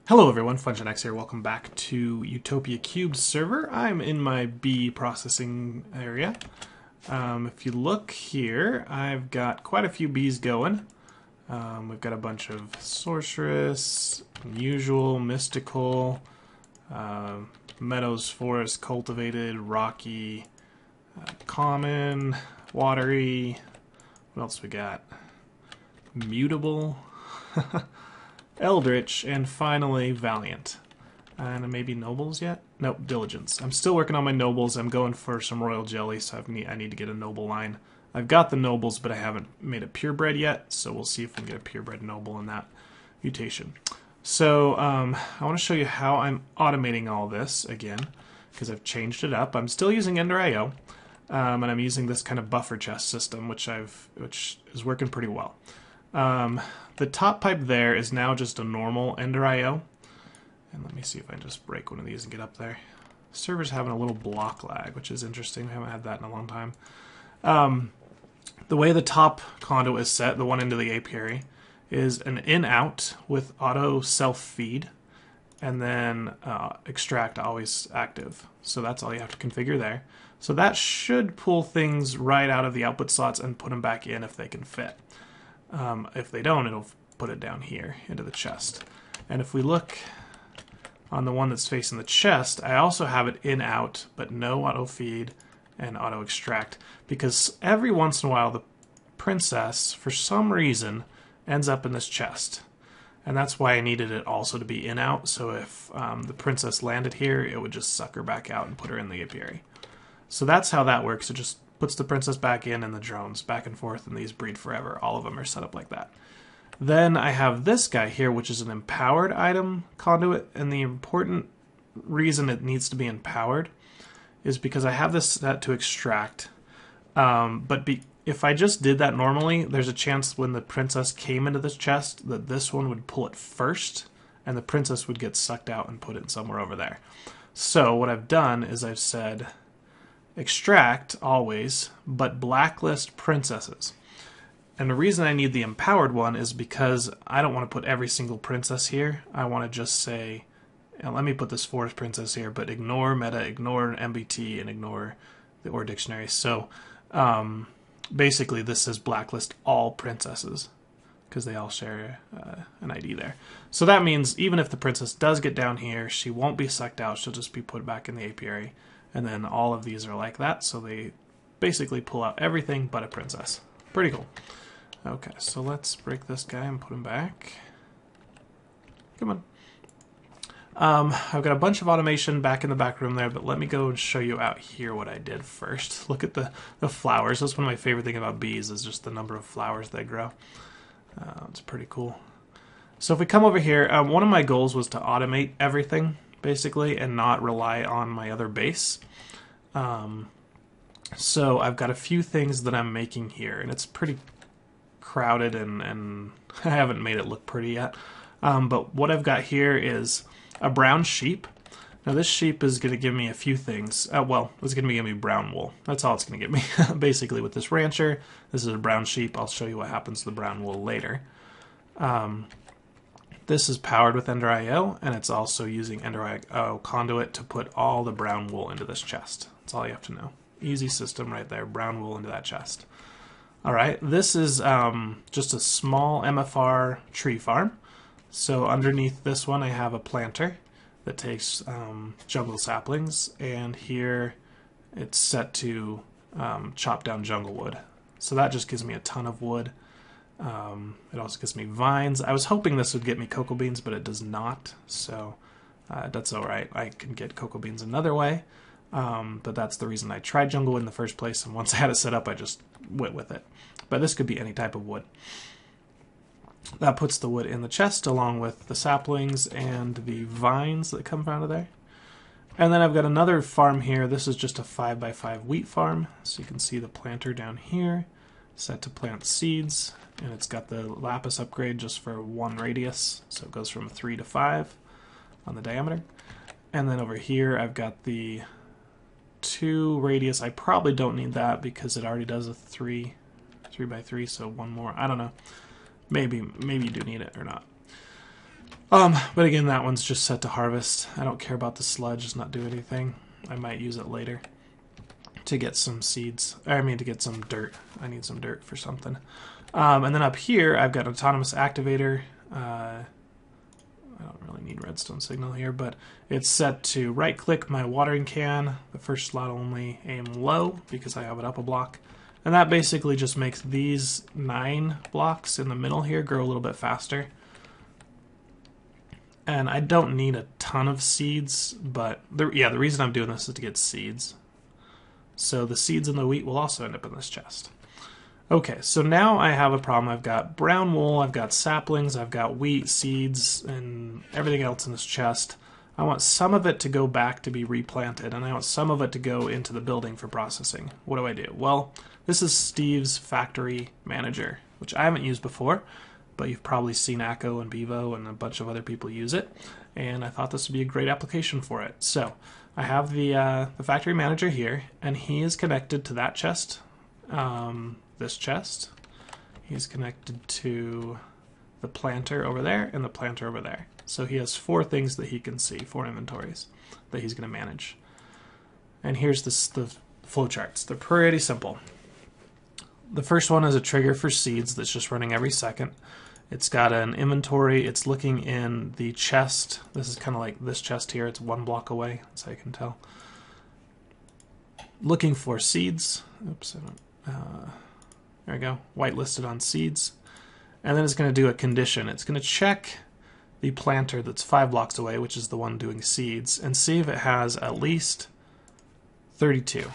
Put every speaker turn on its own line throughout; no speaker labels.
Hello everyone, FunshineX here. Welcome back to Utopia³ Server. I'm in my bee processing area. If you look here, I've got quite a few bees going. We've got a bunch of sorceress, unusual, mystical, meadows, forest, cultivated, rocky, common, watery. What else we got? Mutable. Eldritch, and finally Valiant. And maybe Nobles yet? Nope, Diligence. I'm still working on my Nobles. I'm going for some Royal Jelly, so I need to get a Noble line. I've got the Nobles, but I haven't made a Purebred yet, so we'll see if we can get a Purebred Noble in that mutation. So I want to show you how I'm automating all this again, because I've changed it up. I'm still using EnderIO, and I'm using this kind of buffer chest system, which is working pretty well. The top pipe there is now just a normal EnderIO. And let me see if I can just break one of these and get up there. The server's having a little block lag, which is interesting. I haven't had that in a long time. The way the top conduit is set, the one into the apiary, is an in-out with auto self-feed, and then extract always active. So that's all you have to configure there. So that should pull things right out of the output slots and put them back in if they can fit. If they don't, it'll put it down here into the chest. And if we look on the one that's facing the chest, I also have it in out, but no auto feed and auto extract, because every once in a while the princess, for some reason, ends up in this chest. And that's why I needed it also to be in out, so if the princess landed here, it would just suck her back out and put her in the apiary. So that's how that works. It just puts the princess back in and the drones back and forth, and these breed forever. All of them are set up like that. Then I have this guy here, which is an empowered item conduit, and the important reason it needs to be empowered is because I have this set to extract. If I just did that normally, there's a chance when the princess came into this chest that this one would pull it first, and the princess would get sucked out and put it somewhere over there. So what I've done is I've said extract always, but blacklist princesses. And the reason I need the empowered one is because I don't want to put every single princess here. I want to just say, let me put this forest princess here, but ignore meta, ignore MBT, and ignore the OR dictionary. So basically this says blacklist all princesses, because they all share an ID there. So that means even if the princess does get down here, she won't be sucked out, she'll just be put back in the apiary. And then all of these are like that, so they basically pull out everything but a princess. Pretty cool. Okay, so let's break this guy and put him back. Come on. I've got a bunch of automation back in the back room there, but let me go and show you out here what I did first. Look at the flowers. That's one of my favorite things about bees, is just the number of flowers they grow. It's pretty cool. So if we come over here, one of my goals was to automate everything, basically, and not rely on my other base. So I've got a few things that I'm making here, and it's pretty crowded, and I haven't made it look pretty yet. But what I've got here is a brown sheep. Now this sheep is going to give me a few things. Well, it's going to give me brown wool. That's all it's going to give me. Basically with this rancher, this is a brown sheep. I'll show you what happens to the brown wool later. This is powered with EnderIO, and it's also using EnderIO conduit to put all the brown wool into this chest. That's all you have to know. Easy system right there, brown wool into that chest. Alright, this is just a small MFR tree farm. So underneath this one I have a planter that takes jungle saplings, and here it's set to chop down jungle wood. So that just gives me a ton of wood. It also gives me vines. I was hoping this would get me cocoa beans, but it does not, so that's alright. I can get cocoa beans another way, but that's the reason I tried jungle wood in the first place, and once I had it set up I just went with it. But this could be any type of wood. That puts the wood in the chest along with the saplings and the vines that come out of there. And then I've got another farm here. This is just a 5x5 wheat farm, so you can see the planter down here set to plant seeds, and it's got the lapis upgrade just for 1 radius, so it goes from 3 to 5 on the diameter. And then over here I've got the 2 radius. I probably don't need that because it already does a 3x3, so 1 more. I don't know. Maybe you do need it or not. But again, that one's just set to harvest. I don't care about the sludge, it's not do anything. I might use it later to get some seeds. I mean, to get some dirt. I need some dirt for something. And then up here, I've got autonomous activator. I don't really need redstone signal here, but it's set to right-click my watering can. The first slot only aim low because I have it up a block. And that basically just makes these 9 blocks in the middle here grow a little bit faster. And I don't need a ton of seeds, but the reason I'm doing this is to get seeds. So the seeds and the wheat will also end up in this chest. Okay, so now I have a problem. I've got brown wool, I've got saplings, I've got wheat, seeds, and everything else in this chest. I want some of it to go back to be replanted, and I want some of it to go into the building for processing. What do? Well, this is Steve's factory manager, which I haven't used before, but you've probably seen Acco and Bevo and a bunch of other people use it, and I thought this would be a great application for it. So I have the factory manager here, and he is connected to that chest. This chest. He's connected to the planter over there and the planter over there. So he has 4 things that he can see, 4 inventories that he's going to manage. And here's the flowcharts. They're pretty simple. The first one is a trigger for seeds that's just running every second. It's got an inventory. It's looking in the chest. This is kind of like this chest here. It's 1 block away, so you can tell. Looking for seeds. Oops, I don't... there we go, whitelisted on seeds. And then it's going to do a condition. It's going to check the planter that's 5 blocks away, which is the one doing seeds, and see if it has at least 32.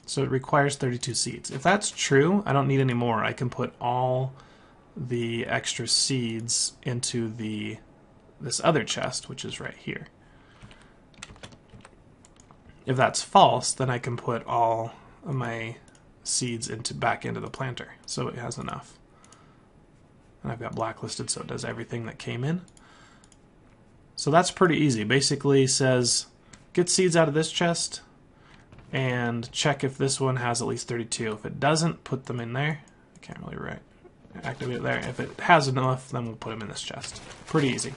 So it requires 32 seeds. If that's true, I don't need any more. I can put all the extra seeds into this other chest, which is right here. If that's false, then I can put all of my seeds back into the planter, so it has enough. And I've got blacklisted, so it does everything that came in. So that's pretty easy. Basically says get seeds out of this chest and check if this one has at least 32. If it doesn't, put them in there. I can't really activate it there. If it has enough, then we'll put them in this chest. Pretty easy.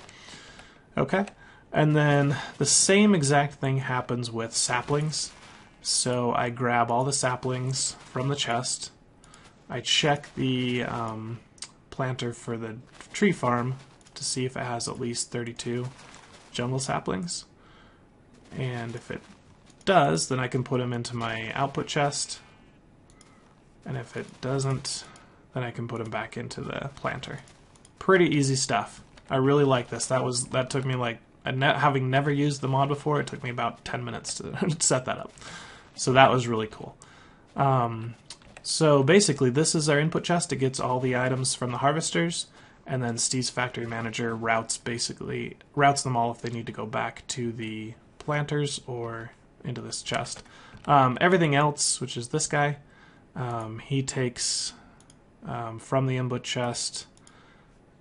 Okay, and then the same exact thing happens with saplings. So I grab all the saplings from the chest. I check the planter for the tree farm to see if it has at least 32 jungle saplings. And if it does, then I can put them into my output chest. And if it doesn't, then I can put them back into the planter. Pretty easy stuff. I really like this. That took me like, having never used the mod before, it took me about 10 minutes to set that up. So that was really cool. So basically, this is our input chest. It gets all the items from the harvesters, and then Steve's factory manager routes them all if they need to go back to the planters or into this chest. Everything else, which is this guy, he takes from the input chest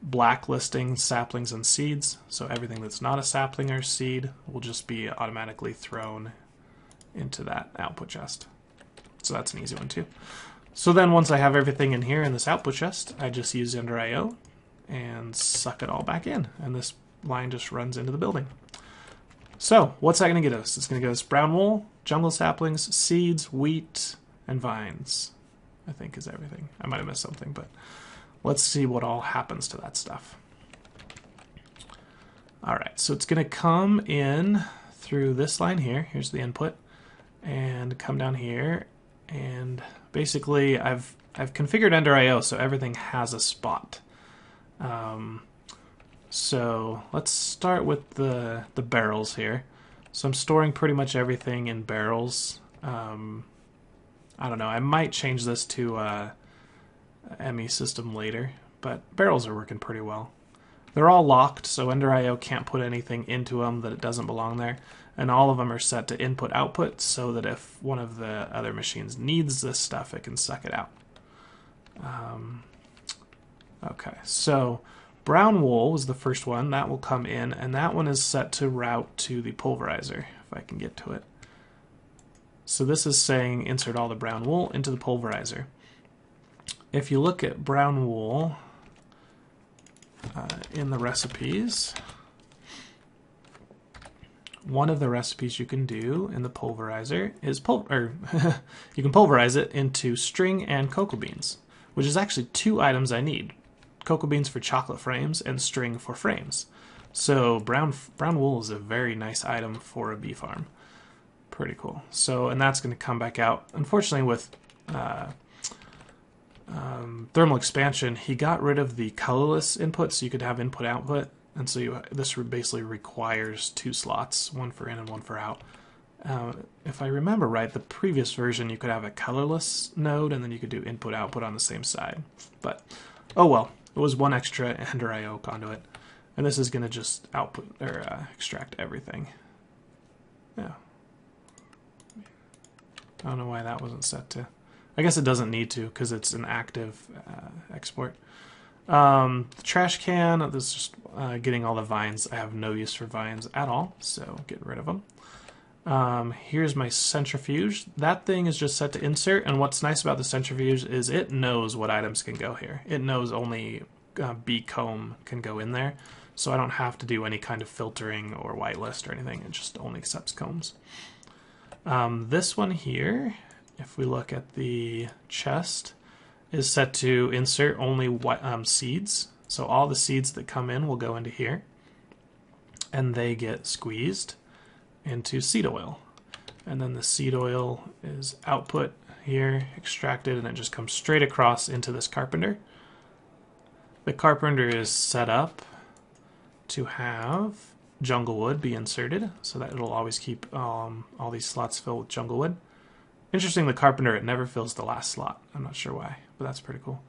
blacklisting saplings and seeds. So everything that's not a sapling or seed will just be automatically thrown into that output chest. So that's an easy one too. So then once I have everything in here in this output chest, I just use EnderIO and suck it all back in, and this line just runs into the building. So what's that going to get us? It's going to get us brown wool, jungle saplings, seeds, wheat, and vines. I think is everything. I might have missed something, but let's see what all happens to that stuff. Alright, so it's going to come in through this line here. Here's the input. And come down here, and basically I've configured EnderIO so everything has a spot. So let's start with the barrels here. So I'm storing pretty much everything in barrels. I don't know, I might change this to ME system later, but barrels are working pretty well. They're all locked, so EnderIO can't put anything into them that it doesn't belong there. And all of them are set to input-output so that if one of the other machines needs this stuff, it can suck it out. Okay, so brown wool was the first one. That will come in, and that one is set to route to the pulverizer, if I can get to it. So this is saying insert all the brown wool into the pulverizer. If you look at brown wool, in the recipes, one of the recipes you can do in the pulverizer is you can pulverize it into string and cocoa beans, which is actually 2 items I need. Cocoa beans for chocolate frames and string for frames. So brown wool is a very nice item for a bee farm. Pretty cool. So, and that's going to come back out. Unfortunately, with thermal expansion, he got rid of the colorless input, so you could have input-output. And so this basically requires 2 slots, one for in and one for out. If I remember right, the previous version you could have a colorless node and then you could do input-output on the same side. But, oh well, it was 1 extra EnderIO conduit. And this is going to just output or extract everything. Yeah. I don't know why that wasn't set to. I guess it doesn't need to because it's an active export. The trash can, this is just getting all the vines. I have no use for vines at all, so get rid of them. Here's my centrifuge. That thing is just set to insert, and what's nice about the centrifuge is it knows what items can go here. It knows only bee comb can go in there, so I don't have to do any kind of filtering or whitelist or anything. It just only accepts combs. This one here, if we look at the chest, is set to insert only seeds. So all the seeds that come in will go into here, and they get squeezed into seed oil. And then the seed oil is output here, extracted, and it just comes straight across into this carpenter. The carpenter is set up to have jungle wood be inserted, so that it'll always keep all these slots filled with jungle wood. Interesting, the carpenter, it never fills the last slot. I'm not sure why, but that's pretty cool.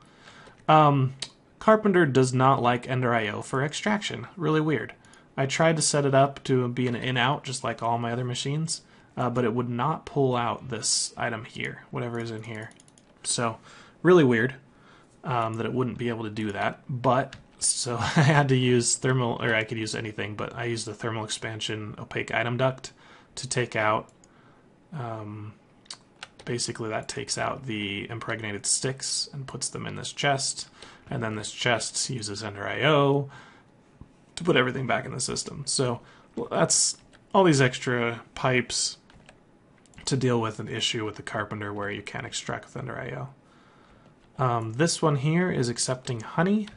Carpenter does not like EnderIO for extraction. Really weird. I tried to set it up to be an in-out, just like all my other machines, but it would not pull out this item here, whatever is in here. So, really weird that it wouldn't be able to do that, but so I had to use thermal, or I could use anything, but I used the thermal expansion opaque item duct to take out, basically that takes out the impregnated sticks and puts them in this chest, and then this chest uses EnderIO to put everything back in the system. So that's all these extra pipes to deal with an issue with the carpenter where you can't extract with EnderIO. This one here is accepting honey,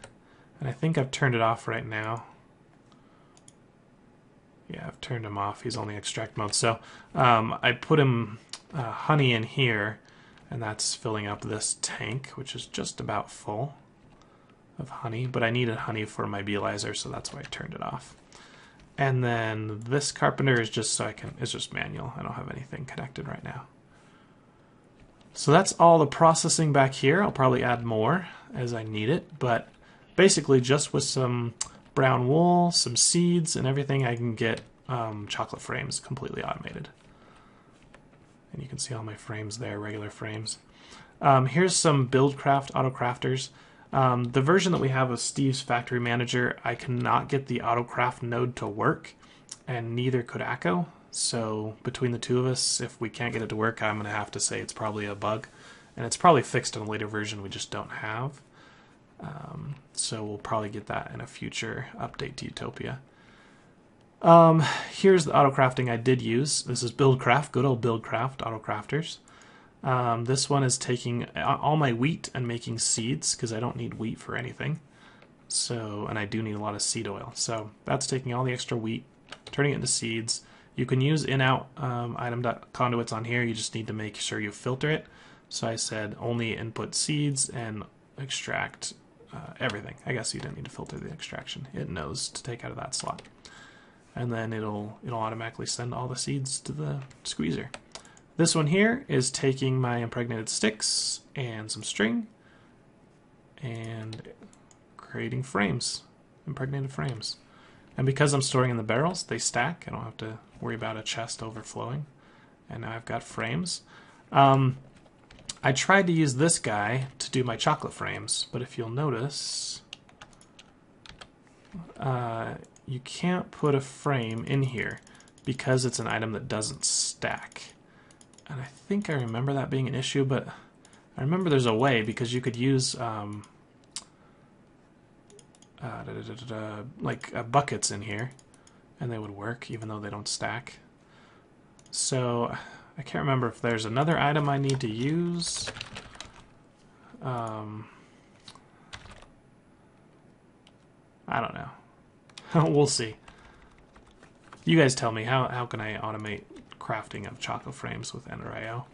and I think I've turned it off right now. Yeah, I've turned him off. He's only extract mode. So I put him honey in here, and that's filling up this tank, which is just about full of honey. But I needed honey for my beelizer, so that's why I turned it off. And then this carpenter is just so it's just manual. I don't have anything connected right now. So that's all the processing back here. I'll probably add more as I need it, but basically just with some brown wool, some seeds, and everything, I can get chocolate frames completely automated. And you can see all my frames there, regular frames. Here's some Buildcraft autocrafters. The version that we have of Steve's Factory Manager, I cannot get the autocraft node to work, and neither could Akko. So between the two of us, if we can't get it to work, I'm going to have to say it's probably a bug. And it's probably fixed in a later version we just don't have. So we'll probably get that in a future update to Utopia. Here's the autocrafting I did use. This is Buildcraft, good old Buildcraft autocrafters. This one is taking all my wheat and making seeds, because I don't need wheat for anything. So, and I do need a lot of seed oil. So that's taking all the extra wheat, turning it into seeds. You can use in-out item conduits on here. You just need to make sure you filter it. So I said only input seeds and extract everything. I guess you don't need to filter the extraction. It knows to take out of that slot. And then it'll automatically send all the seeds to the squeezer. This one here is taking my impregnated sticks and some string and creating frames, impregnated frames. And because I'm storing in the barrels, they stack. I don't have to worry about a chest overflowing. And now I've got frames. I tried to use this guy to do my chocolate frames, but if you'll notice, you can't put a frame in here because it's an item that doesn't stack. And I think I remember that being an issue, but I remember there's a way, because you could use buckets in here, and they would work even though they don't stack. So I can't remember if there's another item I need to use. I don't know. We'll see. You guys tell me, how can I automate crafting of choco frames with EnderIO?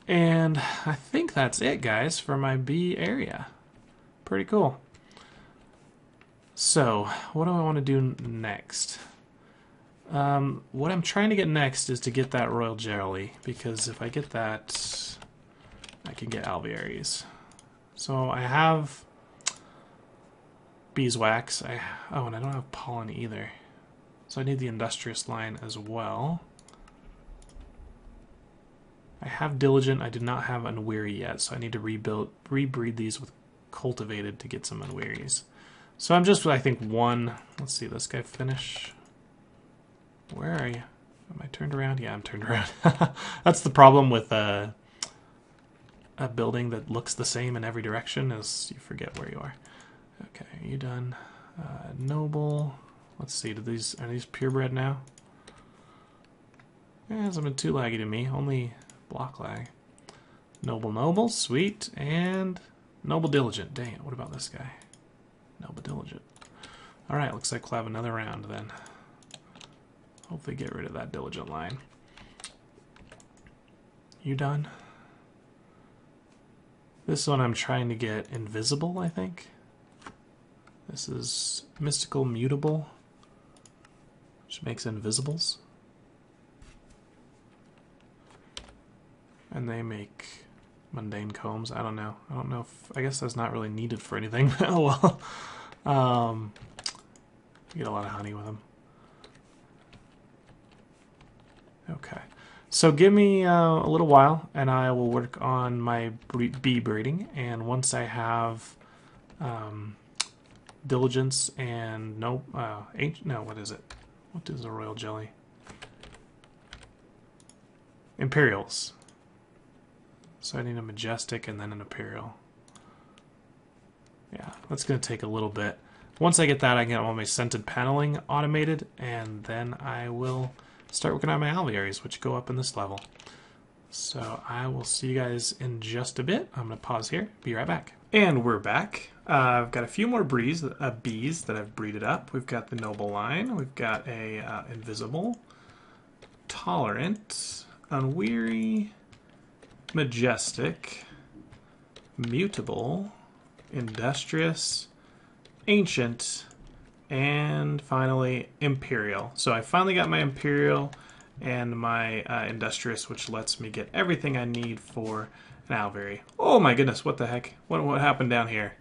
And I think that's it, guys, for my bee area. Pretty cool. So, what do I want to do next? What I'm trying to get next is to get that royal jelly, because if I get that, I can get alvearies. So I have beeswax. Oh, and I don't have pollen either. So I need the industrious line as well. I have diligent. I do not have unweary yet, so I need to rebreed these with cultivated to get some unwearies. So I'm just, I think, one. Let's see this guy finish. Where are you? Am I turned around? Yeah, I'm turned around. That's the problem with a building that looks the same in every direction, is you forget where you are. Okay, are you done? Noble. Let's see. Are these purebred now? Yeah, it hasn't been too laggy to me. Only block lag. Noble, sweet, and noble diligent. Dang it! What about this guy? Noble diligent. All right, looks like we'll have another round then. Hopefully get rid of that diligent line. You done? This one I'm trying to get invisible, I think. This is mystical mutable, which makes invisibles. And they make mundane combs. I don't know. I don't know if, I guess that's not really needed for anything. Oh well. You get a lot of honey with them. Okay. So give me a little while and I will work on my bee breeding, and once I have diligence and what is it? What is a royal jelly? Imperials. So I need a majestic and then an imperial. Yeah, that's going to take a little bit. Once I get that, I can get all my scented paneling automated, and then I will start working on my alvearies, which go up in this level. So I will see you guys in just a bit. I'm going to pause here, be right back. And we're back. I've got a few more bees that I've breeded up. We've got the noble line. We've got a invisible, tolerant, unweary, majestic, mutable, industrious, ancient, and finally imperial. So I finally got my imperial and my industrious, which lets me get everything I need for an alveary. Oh my goodness, what the heck? What happened down here?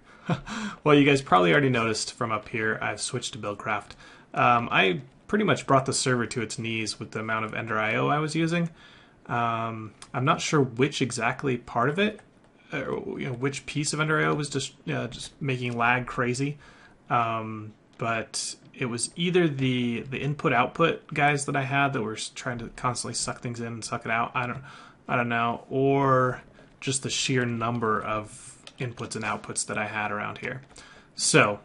Well, you guys probably already noticed from up here, I've switched to Buildcraft. I pretty much brought the server to its knees with the amount of EnderIO I was using. I'm not sure which exactly part of it, which piece of EnderIO was just making lag crazy. But it was either the input-output guys that I had that were trying to constantly suck things in and suck it out. I don't know, or just the sheer number of inputs and outputs that I had around here. So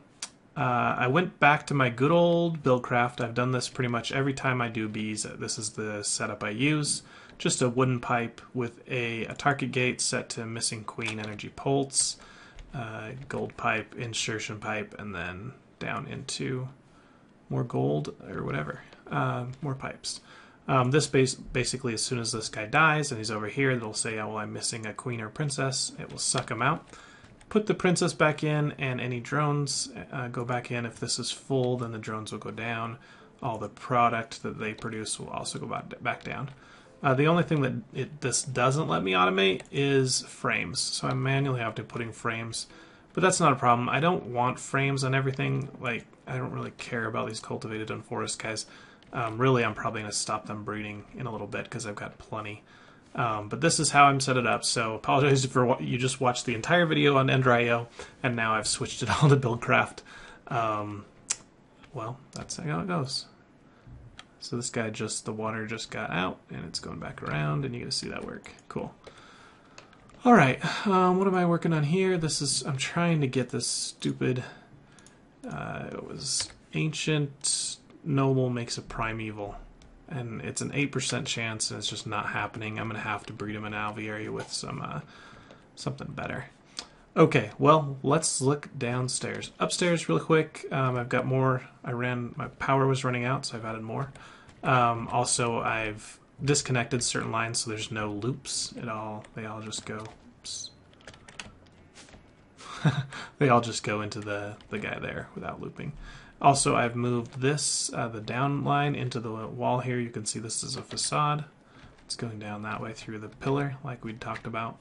I went back to my good old Buildcraft. I've done this pretty much every time I do bees. This is the setup I use. Just a wooden pipe with a target gate set to missing queen energy pulse, gold pipe, insertion pipe, and then down into more gold or whatever, more pipes. This basically, as soon as this guy dies and he's over here, it'll say, oh, well, I'm missing a queen or princess. It will suck him out. Put the princess back in, and any drones go back in. If this is full, then the drones will go down. All the product that they produce will also go back down. The only thing that this doesn't let me automate is frames. So I'm manually have to put in frames. But that's not a problem. I don't want frames on everything. Like, I don't really care about these cultivated unforest guys. Really, I'm probably going to stop them breeding in a little bit because I've got plenty. But this is how I'm set it up. So apologize for what you just watched the entire video on EnderIO, and now I've switched it all to Buildcraft. Well, that's how it goes. So this guy the water just got out, and it's going back around, and you get to see that work. Cool. All right, what am I working on here? I'm trying to get this stupid, it was ancient noble makes a primeval. And it's an 8% chance, and it's just not happening. I'm going to have to breed him in Alviary with something better. Okay, well, let's look downstairs. Upstairs real quick, I've got more. My power was running out, so I've added more. Also, I've disconnected certain lines so there's no loops. They all just go. They all just go into the guy there without looping. Also, I've moved this, the down line, into the wall here. You can see this is a facade. It's going down that way through the pillar, like we'd talked about.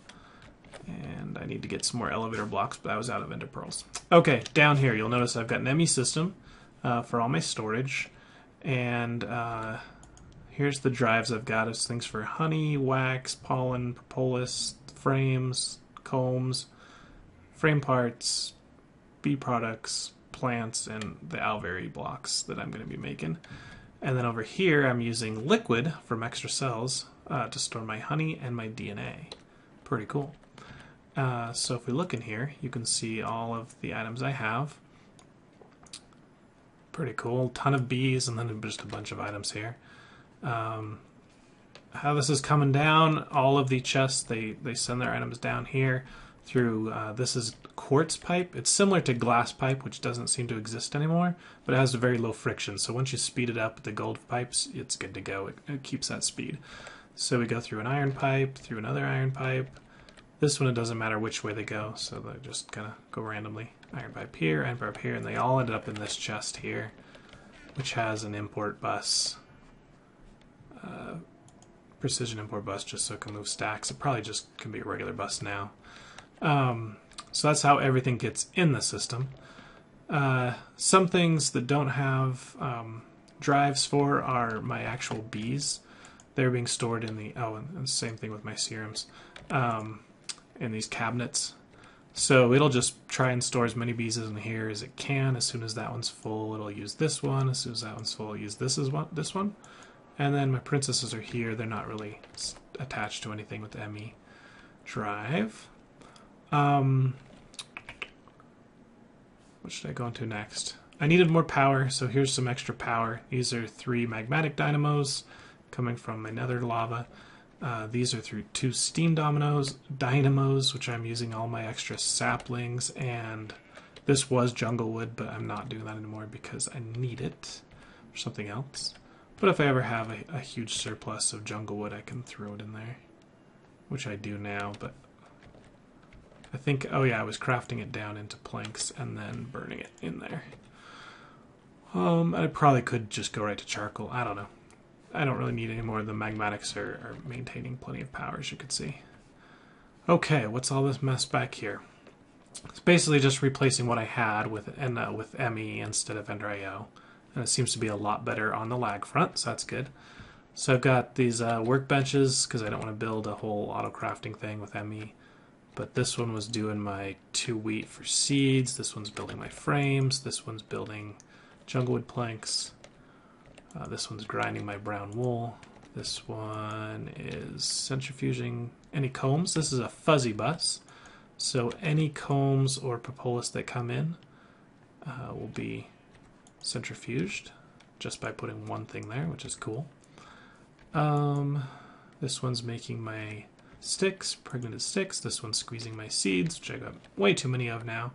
And I need to get some more elevator blocks, but I was out of ender pearls. Okay, down here, you'll notice I've got an ME system for all my storage. And here's the drives I've got. It's things for honey, wax, pollen, propolis, frames, combs, frame parts, bee products, plants, and the Alviary blocks that I'm going to be making. And then over here I'm using liquid from extra cells to store my honey and my DNA. Pretty cool. So if we look in here, you can see all of the items I have. Pretty cool. Ton of bees, and then just a bunch of items here. How this is coming down, all of the chests, they send their items down here through, this is quartz pipe. It's similar to glass pipe, which doesn't seem to exist anymore, but it has a very low friction. So once you speed it up with the gold pipes, it's good to go. It keeps that speed. So we go through an iron pipe, through another iron pipe. This one, it doesn't matter which way they go, so they just kind of go randomly. Iron pipe here, and they all ended up in this chest here, which has an import bus. Precision import bus, just so it can move stacks. It probably just can be a regular bus now. So that's how everything gets in the system. Some things that don't have drives for are my actual bees. They're being stored in the, and same thing with my serums, in these cabinets. So it'll just try and store as many bees in here as it can. As soon as that one's full, it'll use this one. As soon as that one's full, it'll use this one. And then my princesses are here. They're not really attached to anything with the ME drive. What should I go into next? I needed more power, so here's some extra power. These are 3 magmatic dynamos coming from my nether lava. These are through 2 steam dynamos, which I'm using all my extra saplings, and this was jungle wood, but I'm not doing that anymore because I need it for something else. But if I ever have a huge surplus of jungle wood, I can throw it in there, which I do now, but I think, oh yeah, I was crafting it down into planks and then burning it in there. I probably could just go right to charcoal. I don't know. I don't really need any more. The magmatics are maintaining plenty of power, as you can see. Okay, what's all this mess back here? It's basically just replacing what I had with ME instead of EnderIO. And it seems to be a lot better on the lag front, so that's good. So I've got these workbenches, because I don't want to build a whole auto-crafting thing with ME. But this one was doing my 2 wheat for seeds. This one's building my frames. This one's building junglewood planks. This one's grinding my brown wool. This one is centrifuging any combs. This is a fuzzy bus. So any combs or propolis that come in will be centrifuged just by putting one thing there, which is cool. This one's making my sticks, pregnant sticks. This one's squeezing my seeds, which I got way too many of now.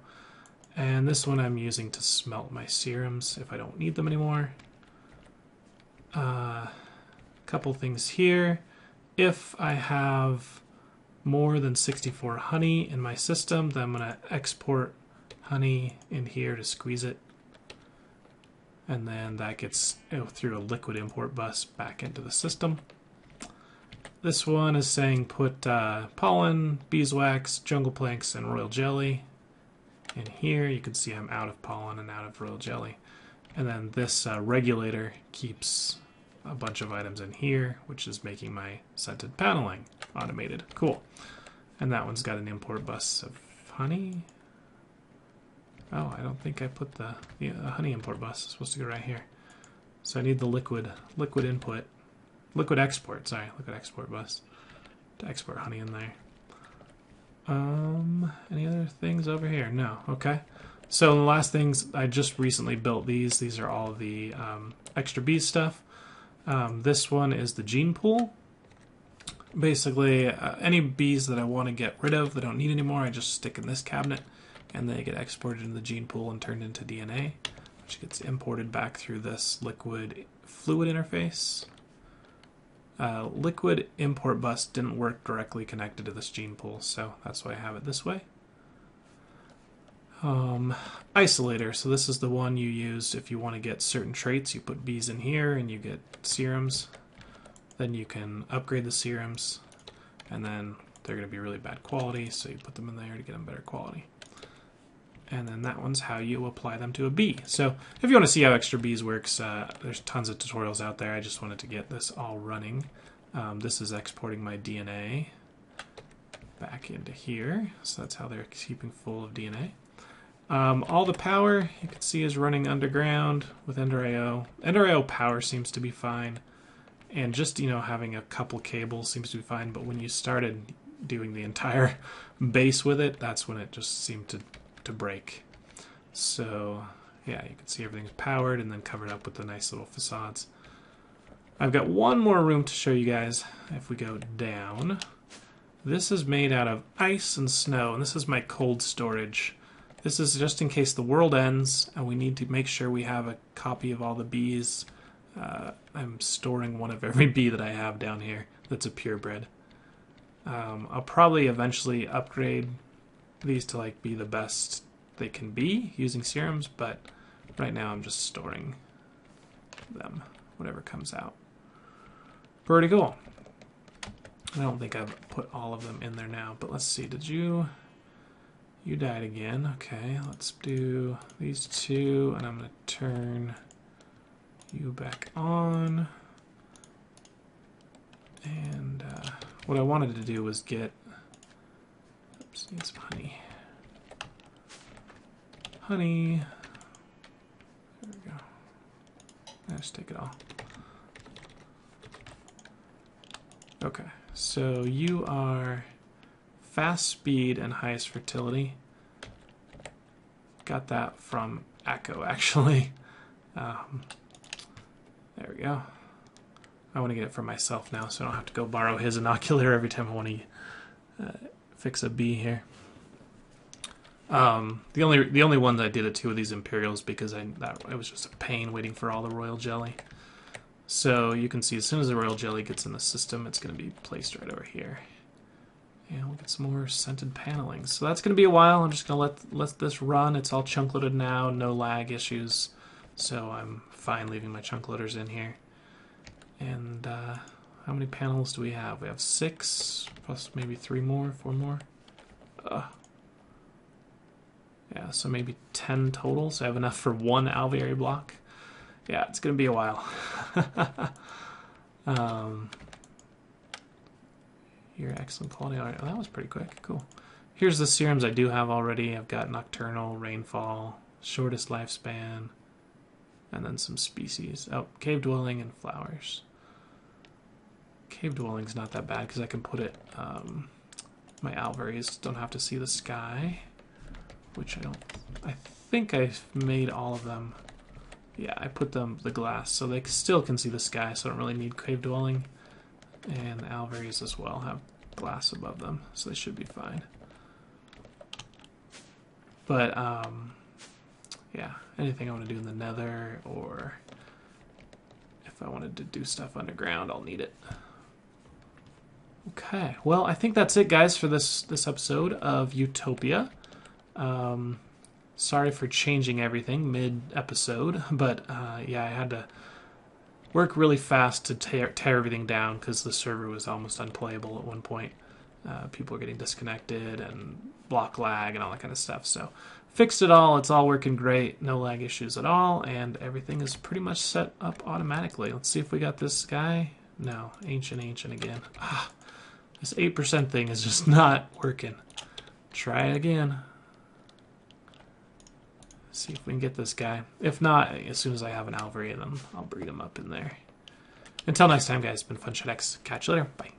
And this one I'm using to smelt my serums if I don't need them anymore. Couple things here. If I have more than 64 honey in my system, then I'm going to export honey in here to squeeze it. And then that gets through a liquid import bus back into the system. This one is saying put pollen, beeswax, jungle planks, and royal jelly in here. You can see I'm out of pollen and out of royal jelly. And then this regulator keeps a bunch of items in here, which is making my scented paneling automated. Cool. And that one's got an import bus of honey. Oh, I don't think I put the honey import bus. It's supposed to go right here. So I need the liquid export bus to export honey in there. Any other things over here? No. Okay. So the last things, I just recently built these. These are all the extra bees stuff. This one is the gene pool. Basically, any bees that I want to get rid of, that I don't need anymore, I just stick in this cabinet, and they get exported into the gene pool and turned into DNA, which gets imported back through this liquid fluid interface. Liquid import bus didn't work directly connected to this gene pool, so that's why I have it this way. Isolator, so this is the one you use if you want to get certain traits. You put bees in here and you get serums. Then you can upgrade the serums, and then they're going to be really bad quality, so you put them in there to get them better quality. And then that one's how you apply them to a bee. So if you want to see how extra bees works, there's tons of tutorials out there. I just wanted to get this all running. This is exporting my DNA back into here, so that's how they're keeping full of DNA. All the power you can see is running underground with EnderIO. EnderIO power seems to be fine, and just, you know, having a couple cables seems to be fine, but when you started doing the entire base with it, that's when it just seemed to break. So yeah, you can see everything's powered and then covered up with the nice little facades. I've got one more room to show you guys. If we go down, this is made out of ice and snow, and this is my cold storage. This is just in case the world ends and we need to make sure we have a copy of all the bees. I'm storing one of every bee that I have down here that's a purebred. I'll probably eventually upgrade these to like be the best they can be using serums, but right now I'm just storing them, whatever comes out. Pretty cool. I don't think I've put all of them in there now, but let's see. Did you died again? Okay, let's do these two, and I'm going to turn you back on. And what I wanted to do was get, oops, need some honey. Honey. There we go. I'll just take it all. Okay, so you are fast speed and highest fertility. Got that from Echo, actually. There we go. I want to get it for myself now, so I don't have to go borrow his inoculator every time I want to fix a bee here. The only ones I did it to were these Imperials because it was just a pain waiting for all the royal jelly. So you can see as soon as the royal jelly gets in the system, it's going to be placed right over here. And we'll get some more scented paneling. So that's going to be a while. I'm just going to let this run. It's all chunk loaded now, no lag issues. So I'm fine leaving my chunk loaders in here. And how many panels do we have? We have 6, plus maybe 3 more, 4 more. Yeah, so maybe 10 total. So I have enough for 1 alveoli block. Yeah, it's going to be a while. Here, excellent quality. All right, well, that was pretty quick. Cool. Here's the serums I do have already. I've got nocturnal, rainfall, shortest lifespan, and then some species. Oh, cave dwelling and flowers. Cave dwelling's not that bad because I can put it. My alveolis don't have to see the sky, which I don't. I think I've made all of them. Yeah, I put them the glass so they still can see the sky, so I don't really need cave dwelling. And the alveolis as well have glass above them, so they should be fine. But yeah, anything I want to do in the nether, or if I wanted to do stuff underground, I'll need it. Okay, well, I think that's it, guys, for this episode of Utopia. Sorry for changing everything mid-episode, but yeah, I had to work really fast to tear everything down because the server was almost unplayable at one point. People were getting disconnected and block lag and all that kind of stuff. So fixed it all. It's all working great. No lag issues at all. And everything is pretty much set up automatically. Let's see if we got this guy. No, ancient again. This 8% thing is just not working. Try it again. See if we can get this guy. If not, as soon as I have an alveoli, then I'll breed him up in there. Until next time, guys, it's been FunshineX. Catch you later. Bye.